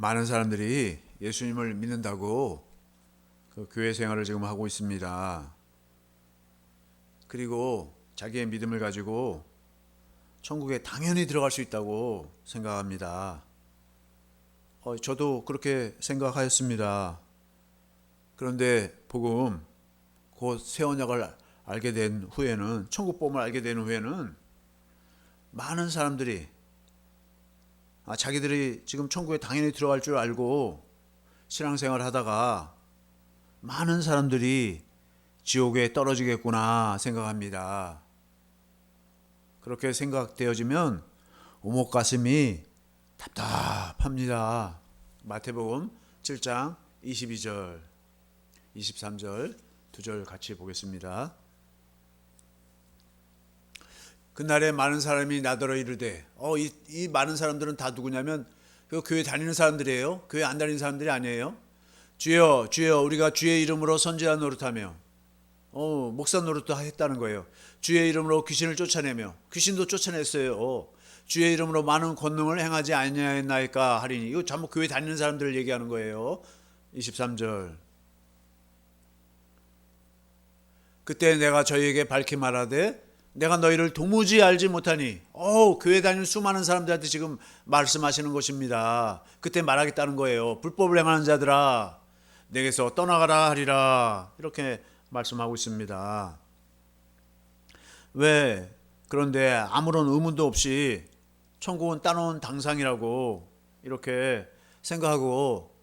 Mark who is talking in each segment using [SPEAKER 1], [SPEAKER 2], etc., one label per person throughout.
[SPEAKER 1] 많은 사람들이 예수님을 믿는다고 그 교회 생활을 지금 하고 있습니다. 그리고 자기의 믿음을 가지고 천국에 당연히 들어갈 수 있다고 생각합니다. 저도 그렇게 생각하였습니다. 그런데 복음, 곧 새 언약을 알게 된 후에는, 천국 복음을 알게 된 후에는 많은 사람들이 자기들이 지금 천국에 당연히 들어갈 줄 알고 신앙생활을 하다가 많은 사람들이 지옥에 떨어지겠구나 생각합니다. 그렇게 생각되어지면 오목 가슴이 답답합니다. 마태복음 7장 22절, 23절 두 절 같이 보겠습니다. 그날에 많은 사람이 나더러 이르되, 이 많은 사람들은 다 누구냐면 그 교회 다니는 사람들이에요. 교회 안 다니는 사람들이 아니에요. 주여 주여 우리가 주의 이름으로 선지자 노릇하며 목사 노릇도 했다는 거예요. 주의 이름으로 귀신을 쫓아내며, 귀신도 쫓아냈어요. 주의 이름으로 많은 권능을 행하지 아니하였나이까 하리니. 이거 전부 교회 다니는 사람들을 얘기하는 거예요. 23절. 그때 내가 저희에게 밝히 말하되 내가 너희를 도무지 알지 못하니. 교회 다니는 수많은 사람들한테 지금 말씀하시는 것입니다. 그때 말하겠다는 거예요. 불법을 행하는 자들아 내게서 떠나가라 하리라. 이렇게 말씀하고 있습니다. 왜? 그런데 아무런 의문도 없이 천국은 따놓은 당상이라고 이렇게 생각하고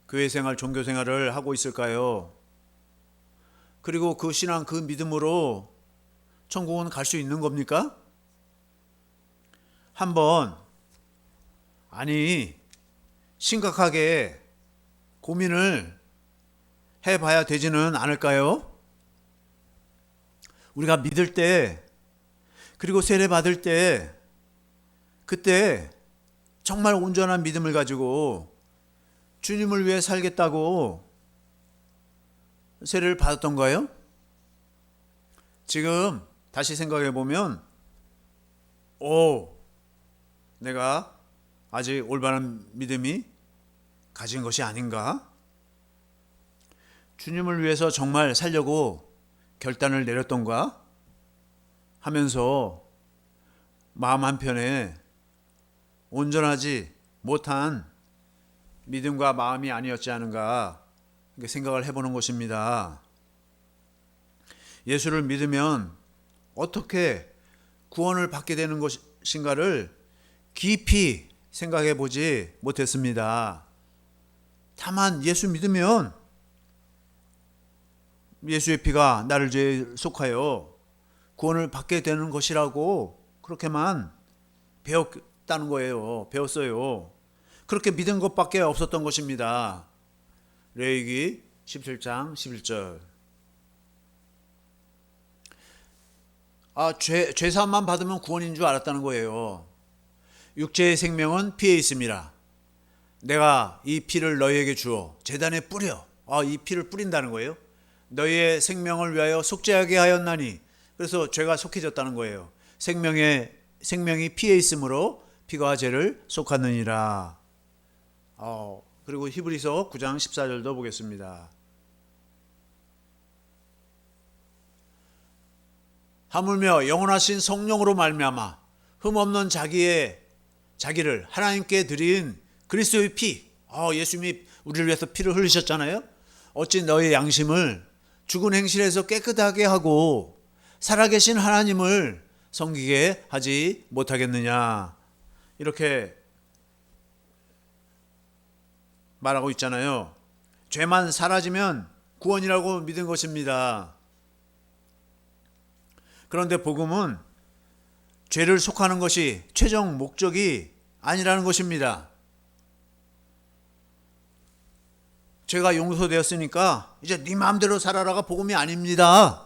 [SPEAKER 1] 교회 생활, 종교 생활을 하고 있을까요? 그리고 그 신앙, 그 믿음으로 천국은 갈 수 있는 겁니까? 한번 심각하게 고민을 해봐야 되지는 않을까요? 우리가 믿을 때, 그리고 세례 받을 때, 그때 정말 온전한 믿음을 가지고 주님을 위해 살겠다고 세례를 받았던가요? 지금 다시 생각해 보면, 내가 아직 올바른 믿음이 가진 것이 아닌가? 주님을 위해서 정말 살려고 결단을 내렸던가? 하면서 마음 한편에 온전하지 못한 믿음과 마음이 아니었지 않은가 생각을 해보는 것입니다. 예수를 믿으면 어떻게 구원을 받게 되는 것인가를 깊이 생각해 보지 못했습니다. 다만 예수 믿으면 예수의 피가 나를 죄에 속하여 구원을 받게 되는 것이라고 그렇게만 배웠다는 거예요. 배웠어요. 그렇게 믿은 것밖에 없었던 것입니다. 레위기 17장 11절. 죄사함만 받으면 구원인 줄 알았다는 거예요. 육체의 생명은 피에 있습니다. 내가 이 피를 너희에게 주어 제단에 뿌려. 이 피를 뿌린다는 거예요. 너희의 생명을 위하여 속죄하게 하였나니. 그래서 죄가 속해졌다는 거예요. 생명이 피에 있으므로 피가 죄를 속하느니라. 그리고 히브리서 9장 14절도 보겠습니다. 하물며 영원하신 성령으로 말미암아 흠없는 자기를 하나님께 드린 그리스도의 피. 예수님이 우리를 위해서 피를 흘리셨잖아요. 어찌 너의 양심을 죽은 행실에서 깨끗하게 하고 살아계신 하나님을 섬기게 하지 못하겠느냐. 이렇게 말하고 있잖아요. 죄만 사라지면 구원이라고 믿은 것입니다. 그런데 복음은 죄를 속하는 것이 최종 목적이 아니라는 것입니다. 죄가 용서되었으니까 이제 네 마음대로 살아라가 복음이 아닙니다.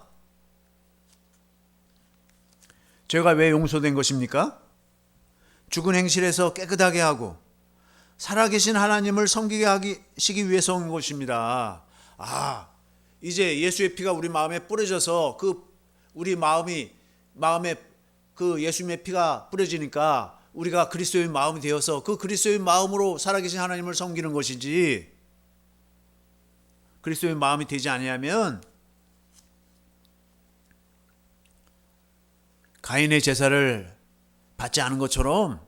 [SPEAKER 1] 죄가 왜 용서된 것입니까? 죽은 행실에서 깨끗하게 하고 살아계신 하나님을 섬기게 하시기 위해서 온 것입니다. 이제 예수의 피가 우리 마음에 뿌려져서 우리 마음에 그 예수님의 피가 뿌려지니까 우리가 그리스도의 마음이 되어서 그 그리스도의 마음으로 살아계신 하나님을 섬기는 것이지, 그리스도의 마음이 되지 아니하면 가인의 제사를 받지 않은 것처럼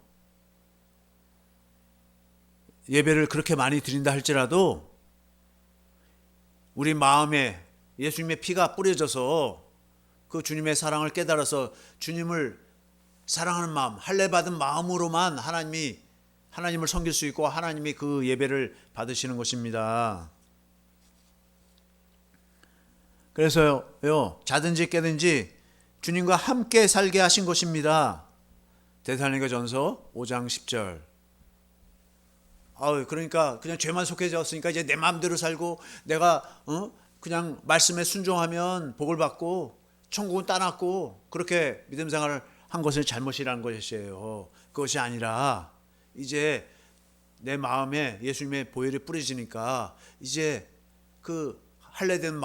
[SPEAKER 1] 예배를 그렇게 많이 드린다 할지라도 우리 마음에 예수님의 피가 뿌려져서 그 주님의 사랑을 깨달아서 주님을 사랑하는 마음, 할례 받은 마음으로만 하나님을 섬길 수 있고 하나님이 그 예배를 받으시는 것입니다. 그래서요, 자든지 깨든지 주님과 함께 살게 하신 것입니다. 데살로니가전서 5장 10절. 그러니까 그냥 죄만 속해졌으니까 이제 내 마음대로 살고 내가 그냥 말씀에 순종하면 복을 받고 천국은 따놨고 그렇게 믿음 생활을 한 것은 잘못이라는 것이에요. 그것이 아니라 이제 내 마음에 예수님의 보혈이 뿌려지니까 이제 그 할례되어진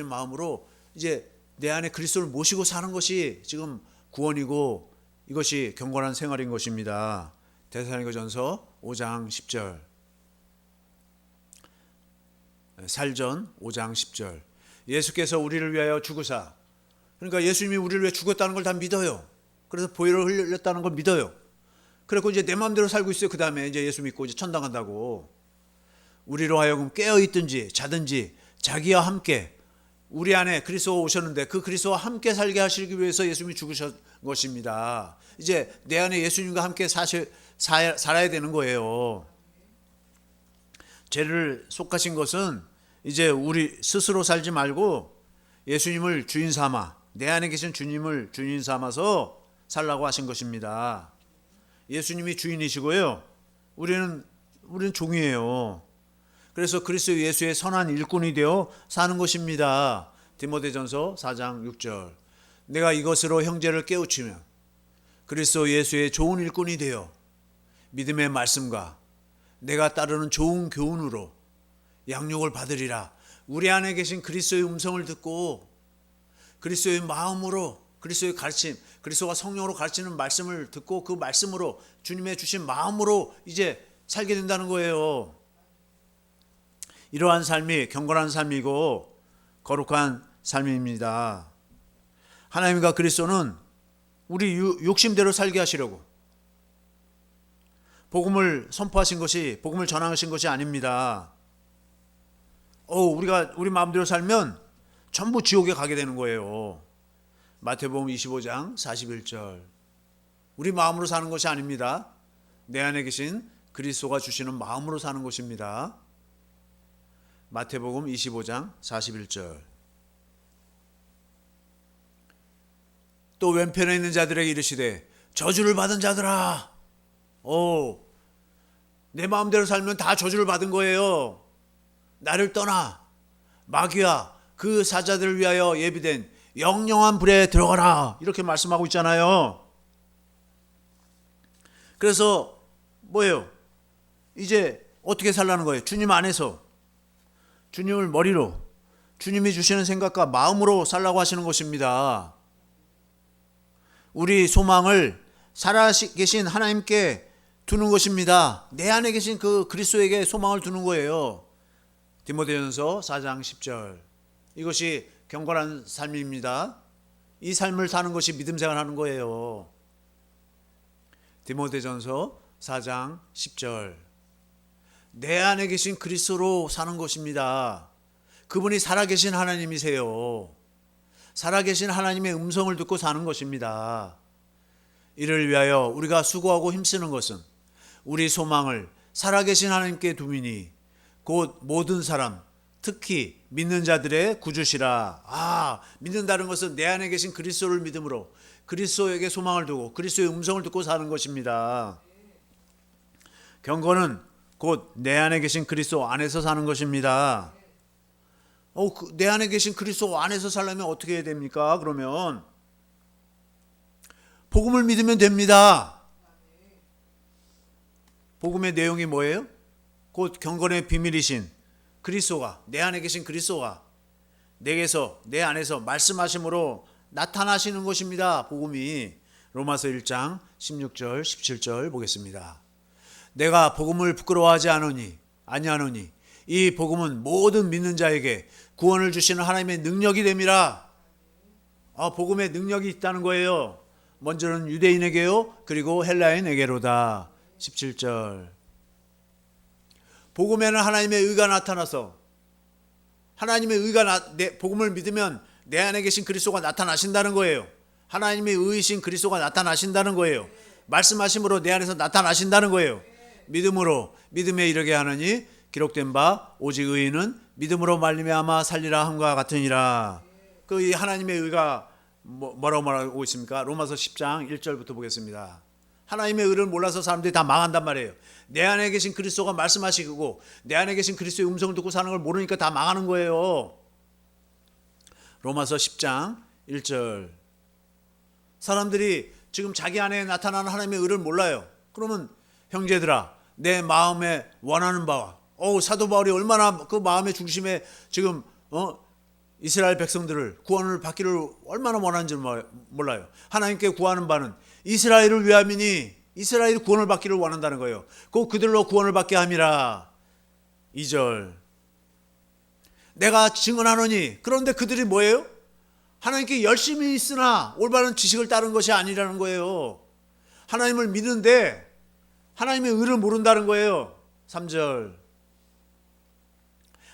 [SPEAKER 1] 마음으로 이제 내 안에 그리스도를 모시고 사는 것이 지금 구원이고 이것이 경건한 생활인 것입니다. 데살로니가전서 5장 10절. 살전 5장 10절. 예수께서 우리를 위하여 죽으사, 그러니까 예수님이 우리를 위해 죽었다는 걸 다 믿어요. 그래서 보혈을 흘렸다는 걸 믿어요. 그래서 이제 내 마음대로 살고 있어요. 그 다음에 이제 예수 믿고 이제 천당 간다고. 우리로 하여금 깨어 있든지 자든지 자기와 함께, 우리 안에 그리스도가 오셨는데 그 그리스도와 함께 살게 하시기 위해서 예수님이 죽으신 것입니다. 이제 내 안에 예수님과 함께 살아야 되는 거예요. 죄를 속하신 것은 이제 우리 스스로 살지 말고 예수님을 주인 삼아, 내 안에 계신 주님을 주인 삼아서 살라고 하신 것입니다. 예수님이 주인이시고요, 우리는 종이에요. 그래서 그리스도 예수의 선한 일꾼이 되어 사는 것입니다. 디모데전서 4장 6절. 내가 이것으로 형제를 깨우치며 그리스도 예수의 좋은 일꾼이 되어 믿음의 말씀과 내가 따르는 좋은 교훈으로 양육을 받으리라. 우리 안에 계신 그리스도의 음성을 듣고 그리스도의 마음으로, 그리스도의 가르침, 그리스도가 성령으로 가르치는 말씀을 듣고 그 말씀으로 주님의 주신 마음으로 이제 살게 된다는 거예요. 이러한 삶이 경건한 삶이고 거룩한 삶입니다. 하나님과 그리스도는 우리 욕심대로 살게 하시려고 복음을 선포하신 것이, 복음을 전하신 것이 아닙니다. 우리 마음대로 살면 전부 지옥에 가게 되는 거예요. 마태복음 25장 41절. 우리 마음으로 사는 것이 아닙니다. 내 안에 계신 그리스도가 주시는 마음으로 사는 것입니다. 마태복음 25장 41절. 또 왼편에 있는 자들에게 이르시되 저주를 받은 자들아. 내 마음대로 살면 다 저주를 받은 거예요. 나를 떠나 마귀와 그 사자들을 위하여 예비된 영영한 불에 들어가라, 이렇게 말씀하고 있잖아요. 그래서 뭐예요? 이제 어떻게 살라는 거예요? 주님 안에서, 주님을 머리로, 주님이 주시는 생각과 마음으로 살라고 하시는 것입니다. 우리 소망을 살아계신 하나님께 두는 것입니다. 내 안에 계신 그 그리스도에게 소망을 두는 거예요. 디모데전서 4장 10절. 이것이 경건한 삶입니다. 이 삶을 사는 것이 믿음 생활하는 거예요. 디모데전서 4장 10절. 내 안에 계신 그리스도로 사는 것입니다. 그분이 살아계신 하나님이세요. 살아계신 하나님의 음성을 듣고 사는 것입니다. 이를 위하여 우리가 수고하고 힘쓰는 것은 우리 소망을 살아계신 하나님께 두미니 곧 모든 사람, 특히 믿는 자들의 구주시라. 믿는다는 것은 내 안에 계신 그리스도를 믿음으로 그리스도에게 소망을 두고 그리스도의 음성을 듣고 사는 것입니다. 경건은 곧 내 안에 계신 그리스도 안에서 사는 것입니다. 내 안에 계신 그리스도 안에서 살려면 어떻게 해야 됩니까? 그러면 복음을 믿으면 됩니다. 복음의 내용이 뭐예요? 곧 경건의 비밀이신 그리스도가, 내 안에 계신 그리스도가 내게서, 내 안에서 말씀하심으로 나타나시는 것입니다. 복음이. 로마서 1장 16절 17절 보겠습니다. 내가 복음을 부끄러워하지 아니하노니 이 복음은 모든 믿는 자에게 구원을 주시는 하나님의 능력이 됨이라. 복음에 능력이 있다는 거예요. 먼저는 유대인에게요, 그리고 헬라인에게로다. 17절. 복음에는 하나님의 의가 나타나서, 하나님의 의가 복음을 믿으면 내 안에 계신 그리스도가 나타나신다는 거예요. 하나님의 의이신 그리스도가 나타나신다는 거예요. 말씀하심으로 내 안에서 나타나신다는 거예요. 믿음으로, 믿음에 이르게 하느니 기록된 바 오직 의인은 믿음으로 말미암아 살리라 함과 같으니라. 이 하나님의 의가 뭐라고 말하고 있습니까? 로마서 10장 1절부터 보겠습니다. 하나님의 의를 몰라서 사람들이 다 망한단 말이에요. 내 안에 계신 그리스도가 말씀하시고 내 안에 계신 그리스도의 음성을 듣고 사는 걸 모르니까 다 망하는 거예요. 로마서 10장 1절. 사람들이 지금 자기 안에 나타나는 하나님의 의를 몰라요. 그러면 형제들아, 내 마음에 원하는 바와, 사도 바울이 얼마나 그 마음의 중심에 지금 이스라엘 백성들을 구원을 받기를 얼마나 원하는지 몰라요. 하나님께 구하는 바는 이스라엘을 위함이니 이스라엘이 구원을 받기를 원한다는 거예요. 그들로 구원을 받게 함이라. 2절. 내가 증언하노니, 그런데 그들이 뭐예요? 하나님께 열심히 있으나 올바른 지식을 따른 것이 아니라는 거예요. 하나님을 믿는데 하나님의 의를 모른다는 거예요. 3절.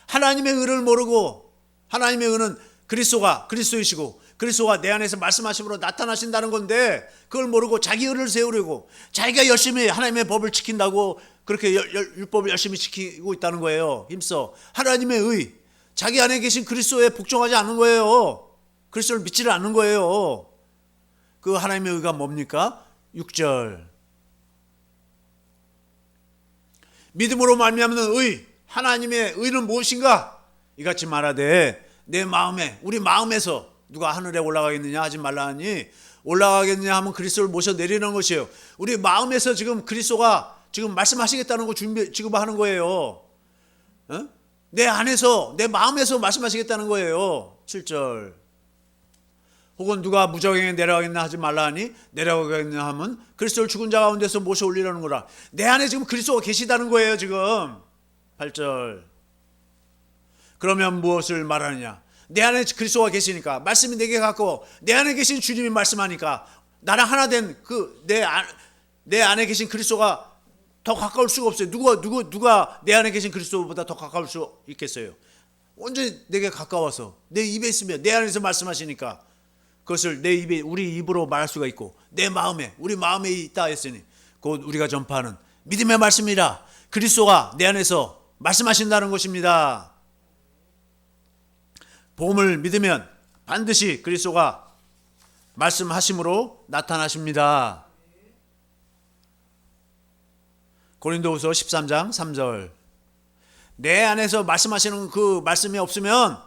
[SPEAKER 1] 하나님의 의를 모르고, 하나님의 의는 그리스도이시고 그리스도가 내 안에서 말씀하심으로 나타나신다는 건데 그걸 모르고 자기 의를 세우려고 자기가 열심히 하나님의 법을 지킨다고 그렇게 율법을 열심히 지키고 있다는 거예요. 힘써 하나님의 의, 자기 안에 계신 그리스도에 복종하지 않는 거예요. 그리스도를 믿지를 않는 거예요. 그 하나님의 의가 뭡니까? 6절. 믿음으로 말미암는 의, 하나님의 의는 무엇인가? 이같이 말하되 내 마음에, 우리 마음에서 누가 하늘에 올라가겠느냐 하지 말라 하니, 올라가겠느냐 하면 그리스도를 모셔 내리는 것이에요. 우리 마음에서 지금 그리스도가 지금 말씀하시겠다는 거 지금 하는 거예요. 내 안에서, 내 마음에서 말씀하시겠다는 거예요. 7절. 혹은 누가 무저갱에 내려가겠나 하지 말라 하니, 내려가겠냐 하면 그리스도를 죽은 자 가운데서 모셔 올리라는 거라. 내 안에 지금 그리스도가 계시다는 거예요 지금. 8절. 그러면 무엇을 말하느냐? 내 안에 그리스도가 계시니까, 말씀이 내게 가까워, 내 안에 계신 주님이 말씀하니까 나랑 하나 된 내 안에 계신 그리스도가 더 가까울 수가 없어요. 누가 내 안에 계신 그리스도보다 더 가까울 수 있겠어요? 완전히 내게 가까워서 내 입에 있으면, 내 안에서 말씀하시니까 그것을 내 입에, 우리 입으로 말할 수가 있고, 내 마음에, 우리 마음에 있다 했으니 곧 우리가 전파하는 믿음의 말씀이라. 그리스도가 내 안에서 말씀하신다는 것입니다. 복음을 믿으면 반드시 그리스도가 말씀하심으로 나타나십니다. 고린도후서 13장 3절. 내 안에서 말씀하시는 그 말씀이 없으면,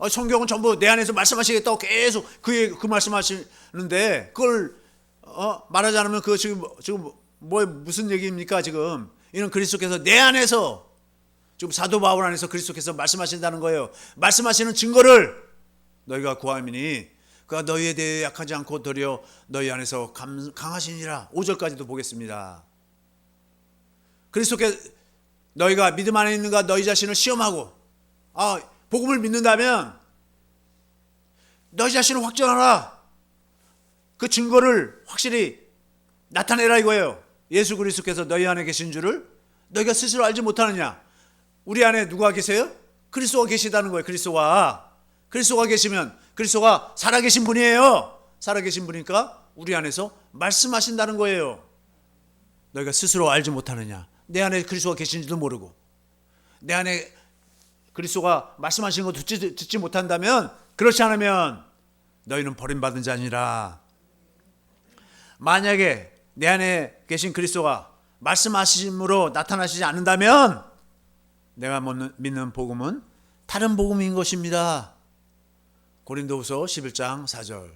[SPEAKER 1] 성경은 전부 내 안에서 말씀하시겠다고 계속 그 말씀하시는데 그걸 말하지 않으면 그거 지금 무슨 얘기입니까? 지금 이는 그리스도께서 내 안에서, 지금 사도 바울 안에서 그리스도께서 말씀하신다는 거예요. 말씀하시는 증거를 너희가 구함이니 그가 너희에 대해 약하지 않고 도리어 너희 안에서 강하시니라. 5절까지도 보겠습니다. 그리스도께 너희가 믿음 안에 있는가 너희 자신을 시험하고, 복음을 믿는다면 너희 자신을 확정하라. 그 증거를 확실히 나타내라 이거예요. 예수 그리스도께서 너희 안에 계신 줄을 너희가 스스로 알지 못하느냐? 우리 안에 누가 계세요? 그리스도가 계시다는 거예요. 그리스도가 계시면 그리스도가 살아계신 분이에요. 살아계신 분이니까 우리 안에서 말씀하신다는 거예요. 너희가 스스로 알지 못하느냐? 내 안에 그리스도가 계신지도 모르고 내 안에 그리스도가 말씀하시는 거 듣지 못한다면, 그렇지 않으면 너희는 버림받은 자니라. 만약에 내 안에 계신 그리스도가 말씀하심으로 나타나시지 않는다면 내가 믿는 복음은 다른 복음인 것입니다. 고린도후서 11장 4절.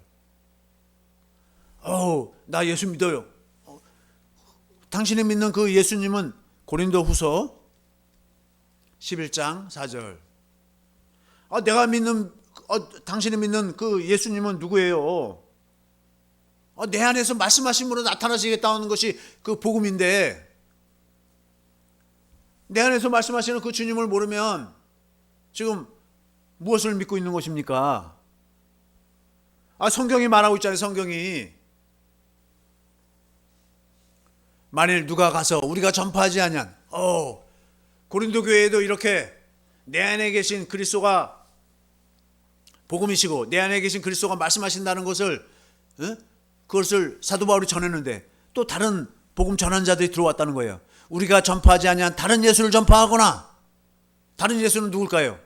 [SPEAKER 1] 나 예수 믿어요. 당신이 믿는 그 예수님은, 고린도후서 11장 4절. 내가 믿는, 당신이 믿는 그 예수님은 누구예요? 내 안에서 말씀하심으로 나타나시겠다는 것이 그 복음인데, 내 안에서 말씀하시는 그 주님을 모르면 지금 무엇을 믿고 있는 것입니까? 성경이 말하고 있잖아요. 성경이. 만일 누가 가서 우리가 전파하지 아니한 고린도 교회에도 이렇게 내 안에 계신 그리스도가 복음이시고 내 안에 계신 그리스도가 말씀하신다는 것을 그것을 사도 바울이 전했는데 또 다른 복음 전한 자들이 들어왔다는 거예요. 우리가 전파하지 아니한 다른 예수를 전파하거나, 다른 예수는 누굴까요?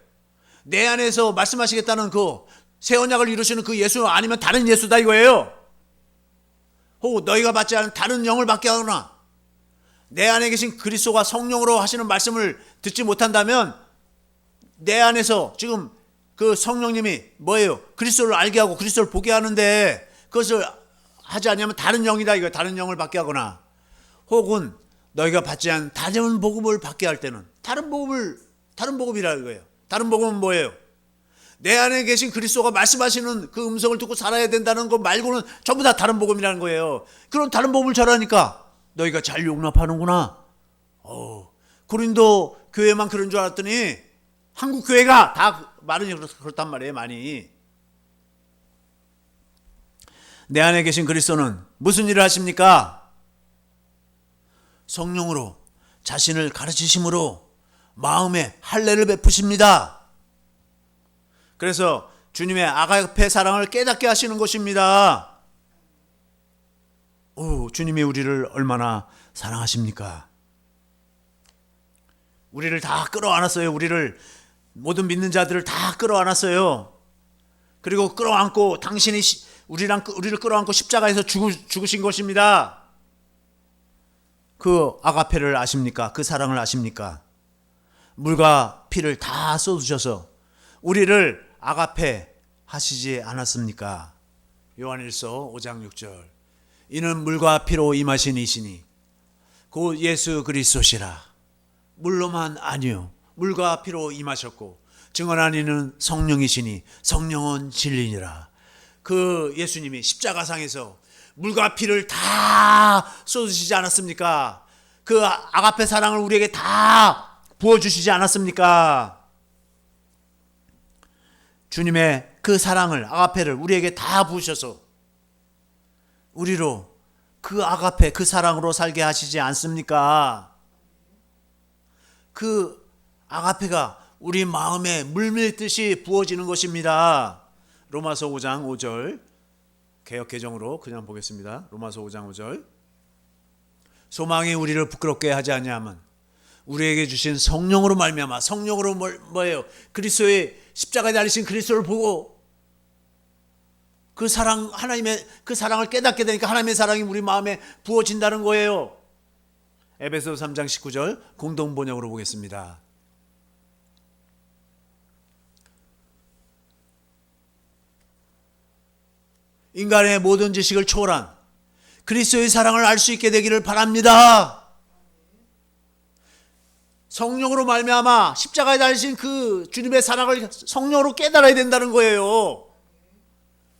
[SPEAKER 1] 내 안에서 말씀하시겠다는 그 새 언약을 이루시는 그 예수 아니면 다른 예수다 이거예요. 혹 너희가 받지 않은 다른 영을 받게 하거나, 내 안에 계신 그리스도가 성령으로 하시는 말씀을 듣지 못한다면 내 안에서 지금 그 성령님이 뭐예요? 그리스도를 알게 하고 그리스도를 보게 하는데 그것을 하지 않으면 다른 영이다 이거예요. 다른 영을 받게 하거나, 혹은 너희가 받지 않은 다른 복음을 받게 할 때는 다른 복음이라 이거예요. 다른 복음은 뭐예요? 내 안에 계신 그리스도가 말씀하시는 그 음성을 듣고 살아야 된다는 것 말고는 전부 다 다른 복음이라는 거예요. 그럼 다른 복음을 전하니까 너희가 잘 용납하는구나. 고린도 교회만 그런 줄 알았더니 한국 교회가 다 말은 그렇단 말이에요. 많이. 내 안에 계신 그리스도는 무슨 일을 하십니까? 성령으로 자신을 가르치심으로 마음에 할례를 베푸십니다. 그래서 주님의 아가페 사랑을 깨닫게 하시는 것입니다. 주님이 우리를 얼마나 사랑하십니까? 우리를 다 끌어안았어요. 모든 믿는 자들을 다 끌어안았어요. 그리고 끌어안고 당신이 우리를 끌어안고 십자가에서 죽으신 것입니다. 그 아가페를 아십니까? 그 사랑을 아십니까? 물과 피를 다 쏟으셔서 우리를 아가페 하시지 않았습니까? 요한일서 5장 6절. 이는 물과 피로 임하신 이시니 곧 예수 그리스도시라. 물로만 아니요 물과 피로 임하셨고 증언한 이는 성령이시니 성령은 진리니라. 그 예수님이 십자가상에서 물과 피를 다 쏟으시지 않았습니까? 그 아가페 사랑을 우리에게 다 부어주시지 않았습니까? 주님의 그 사랑을, 아가페를 우리에게 다 부으셔서 우리로 그 아가페, 그 사랑으로 살게 하시지 않습니까? 그 아가페가 우리 마음에 물밀듯이 부어지는 것입니다. 로마서 5장 5절 개역개정으로 그냥 보겠습니다. 로마서 5장 5절. 소망이 우리를 부끄럽게 하지 아니하면 우리에게 주신 성령으로 말미암아, 성령으로 뭐예요? 그리스도의 십자가에 달리신 그리스도를 보고 그 사랑, 하나님의 그 사랑을 깨닫게 되니까 하나님의 사랑이 우리 마음에 부어진다는 거예요. 에베소서 3장 19절 공동 번역으로 보겠습니다. 인간의 모든 지식을 초월한 그리스도의 사랑을 알 수 있게 되기를 바랍니다. 성령으로 말미암아 십자가에 달리신 그 주님의 사랑을 성령으로 깨달아야 된다는 거예요.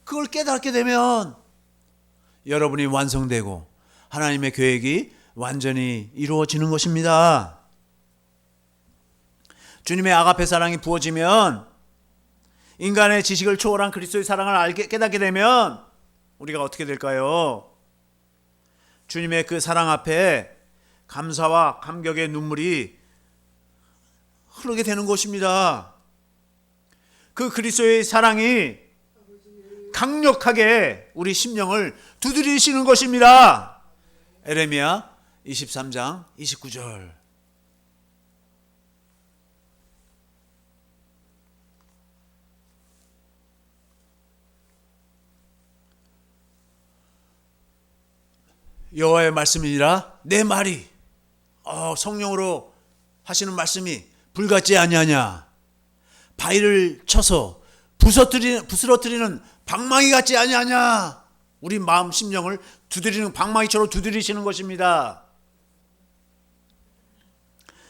[SPEAKER 1] 그걸 깨닫게 되면 여러분이 완성되고 하나님의 계획이 완전히 이루어지는 것입니다. 주님의 아가페 사랑이 부어지면, 인간의 지식을 초월한 그리스도의 사랑을 깨닫게 되면 우리가 어떻게 될까요? 주님의 그 사랑 앞에 감사와 감격의 눈물이 흐르게 되는 것입니다. 그 그리스도의 사랑이 강력하게 우리 심령을 두드리시는 것입니다. 에레미야 23장 29절. 여호와의 말씀이니라 내 말이 성령으로 하시는 말씀이 불같지 아니하냐. 바위를 쳐서 부스러뜨리는 방망이 같지 아니하냐. 우리 마음 심령을 두드리는 방망이처럼 두드리시는 것입니다.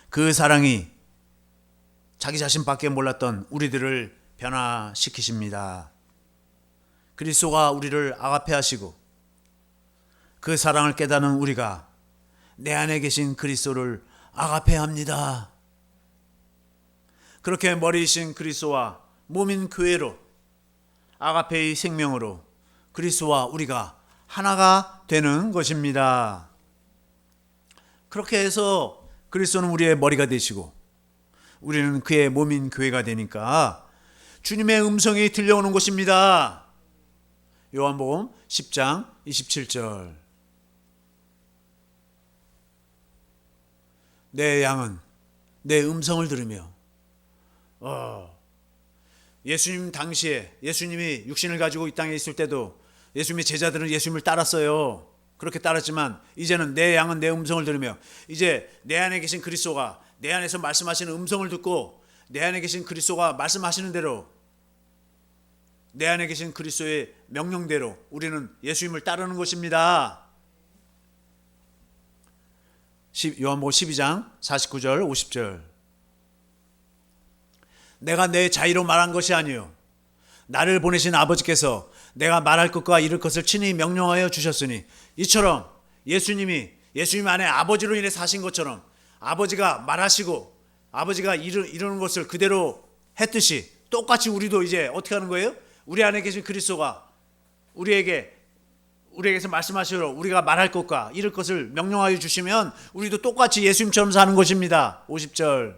[SPEAKER 1] 그 사랑이 자기 자신밖에 몰랐던 우리들을 변화시키십니다. 그리스도가 우리를 아가페하시고 그 사랑을 깨닫는 우리가 내 안에 계신 그리스도를 아가페합니다. 그렇게 머리이신 그리스도와 몸인 교회로 아가페의 생명으로 그리스도와 우리가 하나가 되는 것입니다. 그렇게 해서 그리스도는 우리의 머리가 되시고 우리는 그의 몸인 교회가 되니까 주님의 음성이 들려오는 것입니다. 요한복음 10장 27절. 내 양은 내 음성을 들으며 예수님 당시에 예수님이 육신을 가지고 이 땅에 있을 때도 예수님의 제자들은 예수님을 따랐어요. 그렇게 따랐지만 이제는 내 양은 내 음성을 들으며 이제 내 안에 계신 그리스도가 내 안에서 말씀하시는 음성을 듣고 내 안에 계신 그리스도가 말씀하시는 대로 내 안에 계신 그리스도의 명령대로 우리는 예수님을 따르는 것입니다. 요한복음 12장 49절 50절. 내가 내 자의로 말한 것이 아니요 나를 보내신 아버지께서 내가 말할 것과 이룰 것을 친히 명령하여 주셨으니, 이처럼 예수님 안에 아버지로 인해 사신 것처럼 아버지가 말하시고 아버지가 이루는 것을 그대로 했듯이 똑같이 우리도 이제 어떻게 하는 거예요? 우리 안에 계신 그리스도가 우리에게서 말씀하시러 우리가 말할 것과 이룰 것을 명령하여 주시면 우리도 똑같이 예수님처럼 사는 것입니다. 50절.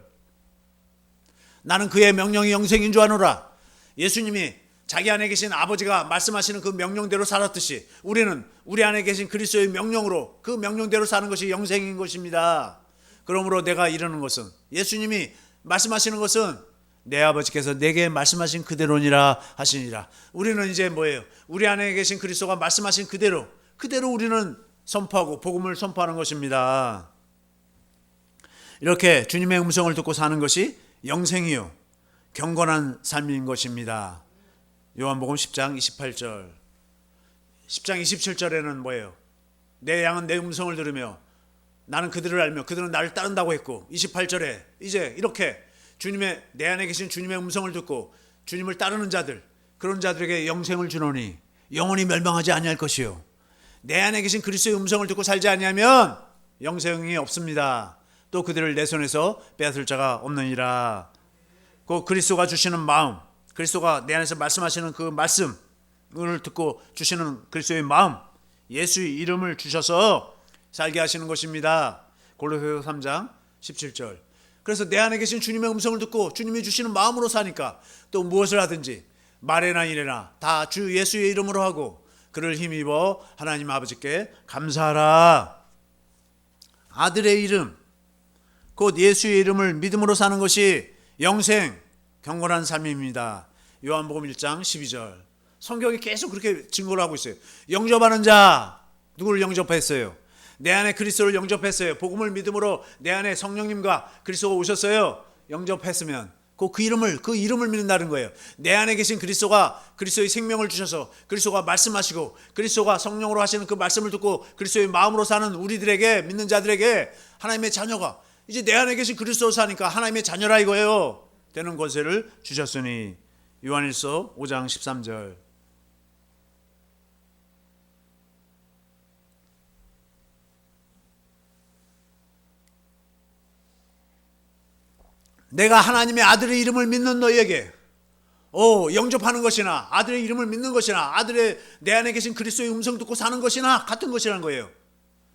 [SPEAKER 1] 나는 그의 명령이 영생인 줄 아노라. 예수님이 자기 안에 계신 아버지가 말씀하시는 그 명령대로 살았듯이 우리는 우리 안에 계신 그리스도의 명령으로 그 명령대로 사는 것이 영생인 것입니다. 그러므로 내가 이르는 것은, 예수님이 말씀하시는 것은 내 아버지께서 내게 말씀하신 그대로니라 하시니라. 우리는 이제 뭐예요? 우리 안에 계신 그리스도가 말씀하신 그대로 우리는 선포하고 복음을 선포하는 것입니다. 이렇게 주님의 음성을 듣고 사는 것이 영생이요 경건한 삶인 것입니다. 요한복음 10장 28절. 10장 27절에는 뭐예요? 내 양은 내 음성을 들으며 나는 그들을 알며 그들은 나를 따른다고 했고, 28절에 이제 이렇게 내 안에 계신 주님의 음성을 듣고 주님을 따르는 자들, 그런 자들에게 영생을 주노니 영원히 멸망하지 아니할 것이요 내 안에 계신 그리스도의 음성을 듣고 살지 아니하면 영생이 없습니다. 또 그들을 내 손에서 빼앗을 자가 없느니라. 그 그리스도가 주시는 마음, 그리스도가 내 안에서 말씀하시는 그 말씀을 듣고 주시는 그리스도의 마음, 예수의 이름을 주셔서 살게 하시는 것입니다. 골로새서 3장 17절. 그래서 내 안에 계신 주님의 음성을 듣고 주님이 주시는 마음으로 사니까 또 무엇을 하든지 말에나 이래나 다 주 예수의 이름으로 하고 그를 힘입어 하나님 아버지께 감사하라. 아들의 이름, 곧 예수의 이름을 믿음으로 사는 것이 영생, 경건한 삶입니다. 요한복음 1장 12절. 성경이 계속 그렇게 증거를 하고 있어요. 영접하는 자, 누구를 영접했어요? 내 안에 그리스도를 영접했어요. 복음을 믿음으로 내 안에 성령님과 그리스도가 오셨어요. 영접했으면 그 이름을 믿는다는 거예요. 내 안에 계신 그리스도가 그리스도의 생명을 주셔서 그리스도가 말씀하시고 그리스도가 성령으로 하시는 그 말씀을 듣고 그리스도의 마음으로 사는 우리들에게, 믿는 자들에게 하나님의 자녀가 이제 내 안에 계신 그리스도 사니까 하나님의 자녀라 이거예요. 되는 권세를 주셨으니. 요한일서 5장 13절. 내가 하나님의 아들의 이름을 믿는 너희에게 영접하는 것이나 아들의 이름을 믿는 것이나 내 안에 계신 그리스도의 음성 듣고 사는 것이나 같은 것이라는 거예요.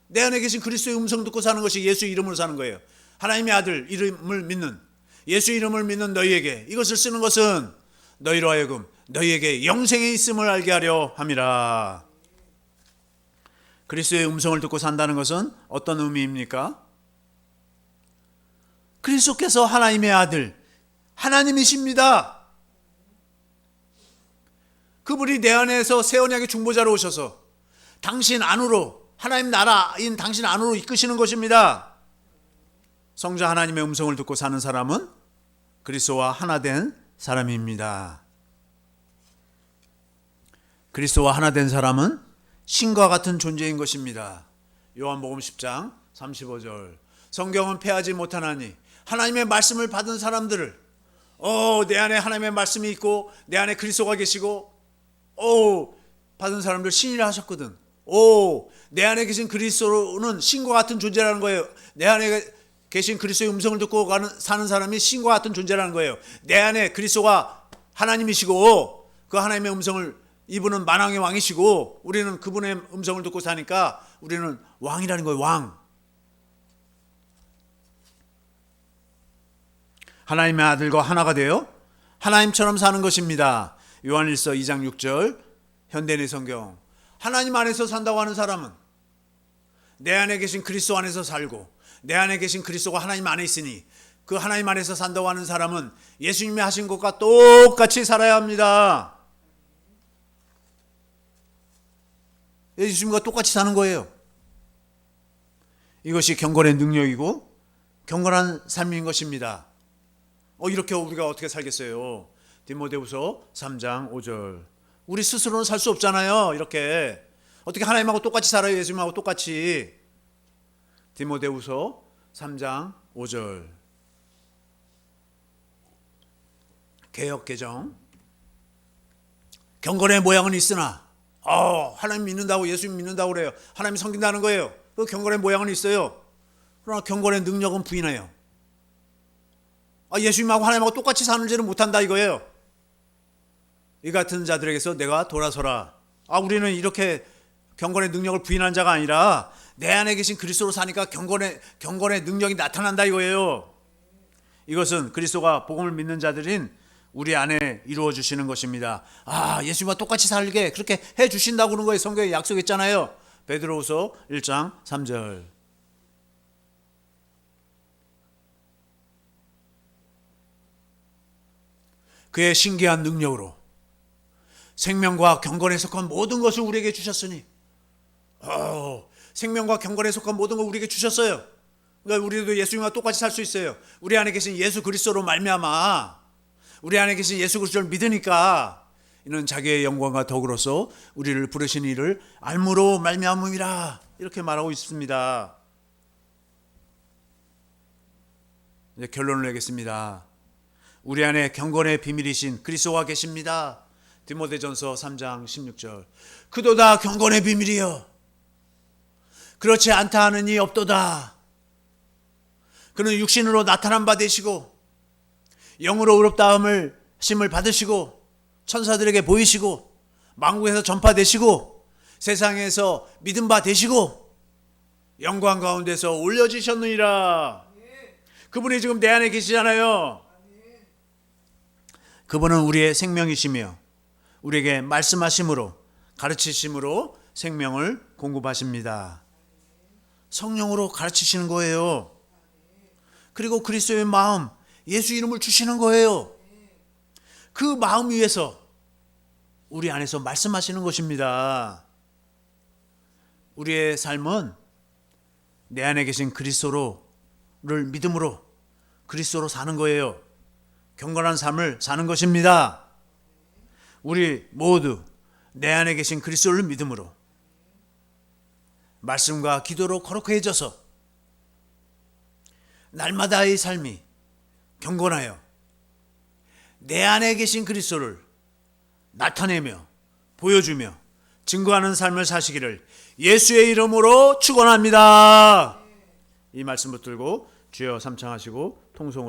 [SPEAKER 1] 내 안에 계신 그리스도의 음성 듣고 사는 것이 예수 이름으로 사는 거예요. 하나님의 아들 이름을 믿는, 예수 이름을 믿는 너희에게 이것을 쓰는 것은 너희로 하여금 너희에게 영생이 있음을 알게 하려 함이라. 그리스도의 음성을 듣고 산다는 것은 어떤 의미입니까? 그리스도께서 하나님의 아들, 하나님이십니다. 그분이 내 안에서 새 언약의 중보자로 오셔서 당신 안으로, 하나님 나라인 당신 안으로 이끄시는 것입니다. 성자 하나님의 음성을 듣고 사는 사람은 그리스도와 하나 된 사람입니다. 그리스도와 하나 된 사람은 신과 같은 존재인 것입니다. 요한복음 10장 35절. 성경은 패하지 못하나니 하나님의 말씀을 받은 사람들을 내 안에 하나님의 말씀이 있고 내 안에 그리스도가 계시고 받은 사람들 신이라 하셨거든. 내 안에 계신 그리스도는 신과 같은 존재라는 거예요. 내 안에 계신 그리스도의 음성을 듣고 사는 사람이 신과 같은 존재라는 거예요. 내 안에 그리스도가 하나님이시고 그 하나님의 음성을, 이분은 만왕의 왕이시고 우리는 그분의 음성을 듣고 사니까 우리는 왕이라는 거예요. 왕. 하나님의 아들과 하나가 되어 하나님처럼 사는 것입니다. 요한일서 2장 6절 현대인의 성경. 하나님 안에서 산다고 하는 사람은 내 안에 계신 그리스도 안에서 살고 내 안에 계신 그리스도가 하나님 안에 있으니 그 하나님 안에서 산다고 하는 사람은 예수님이 하신 것과 똑같이 살아야 합니다. 예수님과 똑같이 사는 거예요. 이것이 경건의 능력이고 경건한 삶인 것입니다. 이렇게 우리가 어떻게 살겠어요? 디모데후서 3장 5절. 우리 스스로는 살 수 없잖아요. 이렇게 어떻게 하나님하고 똑같이 살아요? 예수님하고 똑같이. 디모데후서 3장 5절. 개역개정. 경건의 모양은 있으나 하나님 믿는다고, 예수님 믿는다고 그래요. 하나님 섬긴다는 거예요. 그 경건의 모양은 있어요. 그러나 경건의 능력은 부인해요. 예수님하고 하나님하고 똑같이 사는지는 못한다 이거예요. 이 같은 자들에게서 내가 돌아서라. 우리는 이렇게 경건의 능력을 부인한 자가 아니라 내 안에 계신 그리스도로 사니까 경건의 능력이 나타난다 이거예요. 이것은 그리스도가 복음을 믿는 자들인 우리 안에 이루어 주시는 것입니다. 예수님과 똑같이 살게 그렇게 해 주신다고 그러는 거예요. 성경에 약속했잖아요. 베드로후서 1장 3절. 그의 신기한 능력으로 생명과 경건에 속한 모든 것을 우리에게 주셨으니, 생명과 경건에 속한 모든 걸 우리에게 주셨어요. 그러니까 우리도 예수님과 똑같이 살 수 있어요. 우리 안에 계신 예수 그리스도로 말미암아, 우리 안에 계신 예수 그리스도를 믿으니까 이는 자기의 영광과 덕으로서 우리를 부르신 이를 알므로 말미암음이라, 이렇게 말하고 있습니다. 이제 결론을 내겠습니다. 우리 안에 경건의 비밀이신 그리스도가 계십니다. 디모데전서 3장 16절. 그도다 경건의 비밀이여 그렇지 않다 하는 이 없도다. 그는 육신으로 나타난 바 되시고 영으로 의롭다함을 심을 받으시고 천사들에게 보이시고 만국에서 전파되시고 세상에서 믿음 바 되시고 영광 가운데서 올려지셨느니라. 그분이 지금 내 안에 계시잖아요. 그분은 우리의 생명이시며 우리에게 말씀하심으로 가르치심으로 생명을 공급하십니다. 성령으로 가르치시는 거예요. 그리고 그리스도의 마음, 예수 이름을 주시는 거예요. 그 마음 위에서 우리 안에서 말씀하시는 것입니다. 우리의 삶은 내 안에 계신 그리스도를 믿음으로 그리스도로 사는 거예요. 경건한 삶을 사는 것입니다. 우리 모두 내 안에 계신 그리스도를 믿음으로 말씀과 기도로 거룩해져서 날마다의 삶이 경건하여 내 안에 계신 그리스도를 나타내며 보여주며 증거하는 삶을 사시기를 예수의 이름으로 축원합니다. 이 말씀 붙들고 주여 삼창하시고 통성으로